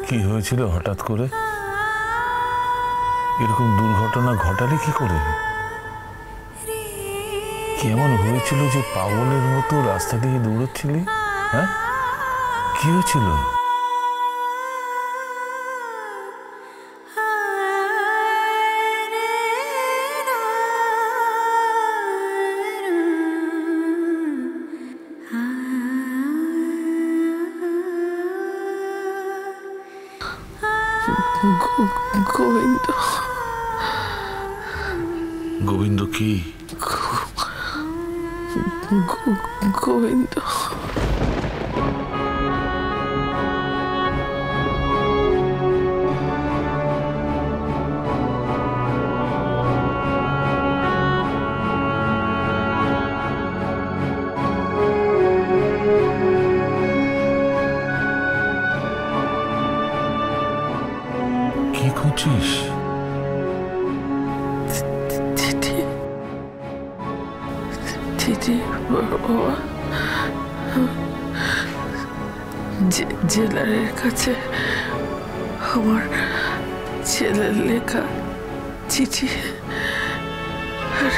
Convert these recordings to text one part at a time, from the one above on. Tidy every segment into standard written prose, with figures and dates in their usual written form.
কি হয়েছিল হঠাৎ করে? এরকম দুর্ঘটনা ঘটালে কি করে? কেমন হয়েছিল যে পাগলের মতো রাস্তা দিয়ে দৌড়চ্ছিলি? হ্যাঁ, কি হয়েছিল? গোবিন্দ। গোবিন্দ কি? গোবিন্দ কি খুঁজছিস? জেলারের কাছে আমার ছেলের লেখা চিঠি আর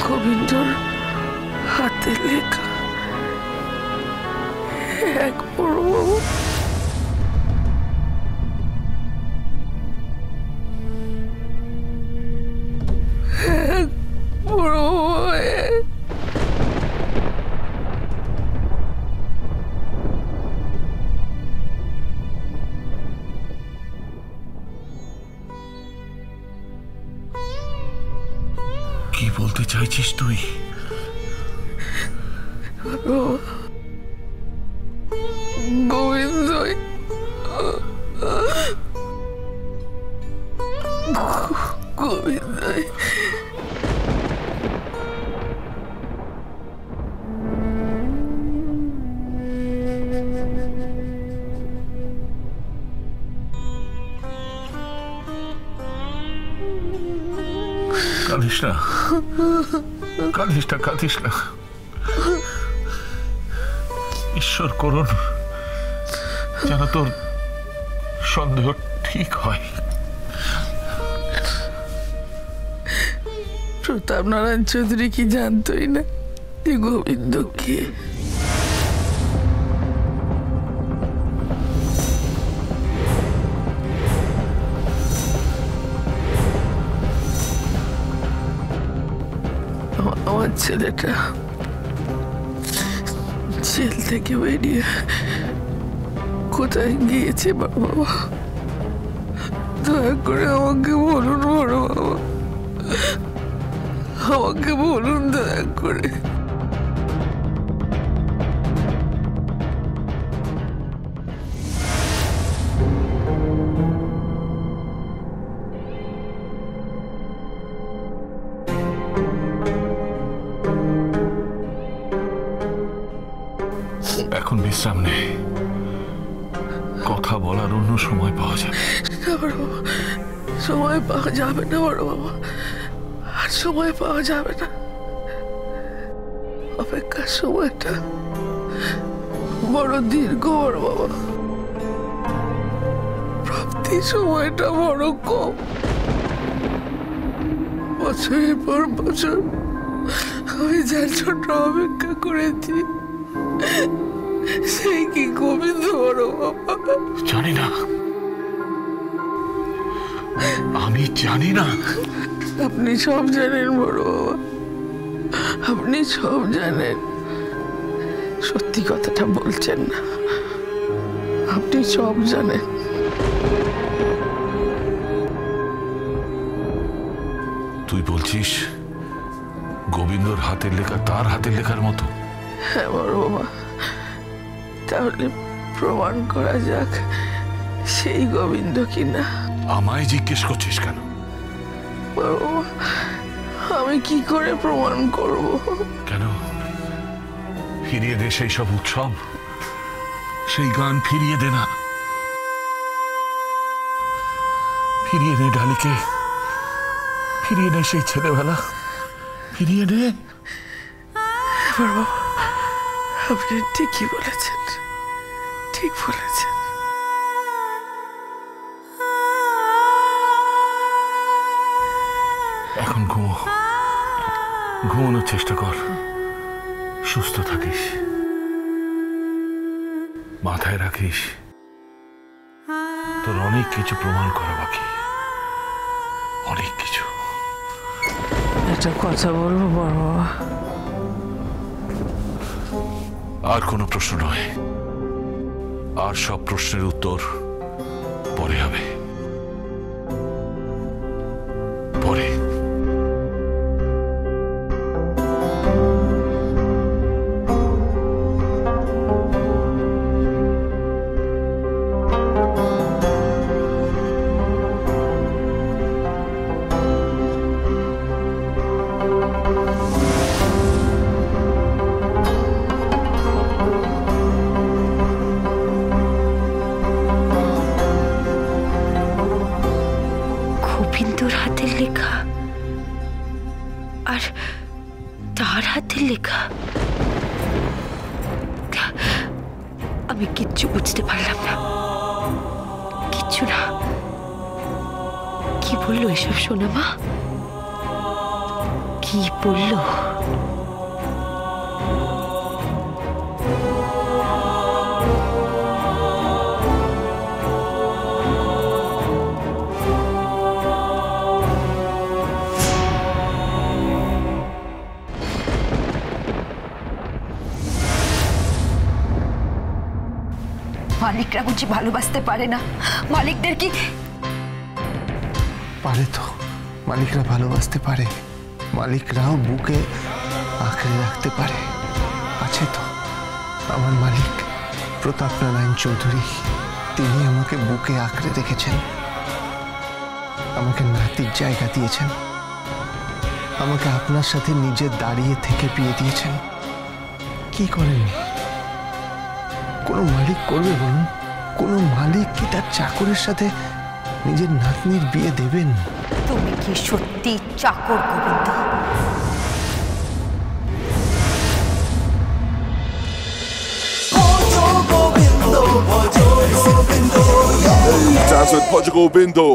গোবিন্দর হাতে লেখা এক বড়বাবু। কি বলতে চাইছিস তুই? গোবিন্দ গোবিন্দ কাঁদিস না, কাঁদিস না, কাঁদিস না। ঈশ্বর করুন যেন তোর সন্দেহ ঠিক হয়। প্রতাপ নারায়ণ চৌধুরী কি জানতই না যে গোবিন্দ কে? আমার ছেলেটা জেল থেকে বেরিয়ে কোথায় গিয়েছে বাবা? দয়া করে আমাকে বলুন বড় বাবা, আমাকে বলুন দয়া করে। এখন বিশ্রাম নে, কথা বলার অন্য সময় পাওয়া যাবে। সময় পাওয়া যাবে না বড় বাবা, আর সময় পাওয়া যাবে না। অপেক্ষার সময়টা বড় দীর্ঘ বড় বাবা, প্রাপ্তির সময়টা বড় কম। বছরের পর বছর আমি যার জন্য অপেক্ষা করেছি সেই কি গোবিন্দ বড় বাবা? জানি না, আমি জানি না। আপনি সব জানেন বড় বাবা, আপনি সব জানেন। সত্যি কথাটা বলছেন না, আপনি সব জানেন। তুই বলছিস গোবিন্দর হাতের লেখা তার হাতের লেখার মতো? হ্যাঁ বড় বাবা, তাহলে প্রমাণ করা যাক সেই গোবিন্দ কিনা। আমায় জিজ্ঞেস করছিস কেন? বড় বাবা, আমি কি করে প্রমাণ করব? কেন? ফিরিয়ে দে সেই সব উৎসব, সেই গান ফিরিয়ে দে না। ফিরিয়ে নে ঢালিকে, ফিরিয়ে নে সেই ছেলেবেলা, ফিরিয়ে নে। বড় বাবা, আপনি ঠিকই বলেছেন, ঠিক বলেছেন। এখন ঘুমানোর চেষ্টা কর, সুস্থ থাকিস, মাথায় রাখিস তোর অনেক কিছু প্রমাণ করা বাকি, অনেক কিছু। একটা কথা বলবো বড় বাবা? আর কোনো প্রশ্ন নয়, আর সব প্রশ্নের উত্তর পরে হবে, পরে। গোবিন্দর হাতের লেখা আর তার হাতের লেখা, আমি কিচ্ছু বুঝতে পারলাম না, কিচ্ছু না। কি বললো এসব সোনা মা? কি বললো? মালিকরা বুঝি ভালোবাসতে পারে না? মালিকদের কি পারে? তো মালিকরা ভালোবাসতে পারে, মালিকরাও বুকে আঁকড়ে রাখতে পারে। আছে তো আমার মালিক প্রতাপ নারায়ণ চৌধুরী, তিনি আমাকে বুকে আঁকড়ে রেখেছেন, আমাকে নাতির জায়গা দিয়েছেন, আমাকে আপনার সাথে নিজে দাঁড়িয়ে থেকে বিয়ে দিয়েছেন। কি করেননি? কোনো মালিক করবে বলুন? কোনো মালিক কি তার চাকরের সাথে নিজের নাতনির বিয়ে দেবেন? তুমি কি সত্যি চাকর Govinda? Dance with Portugal Bindo.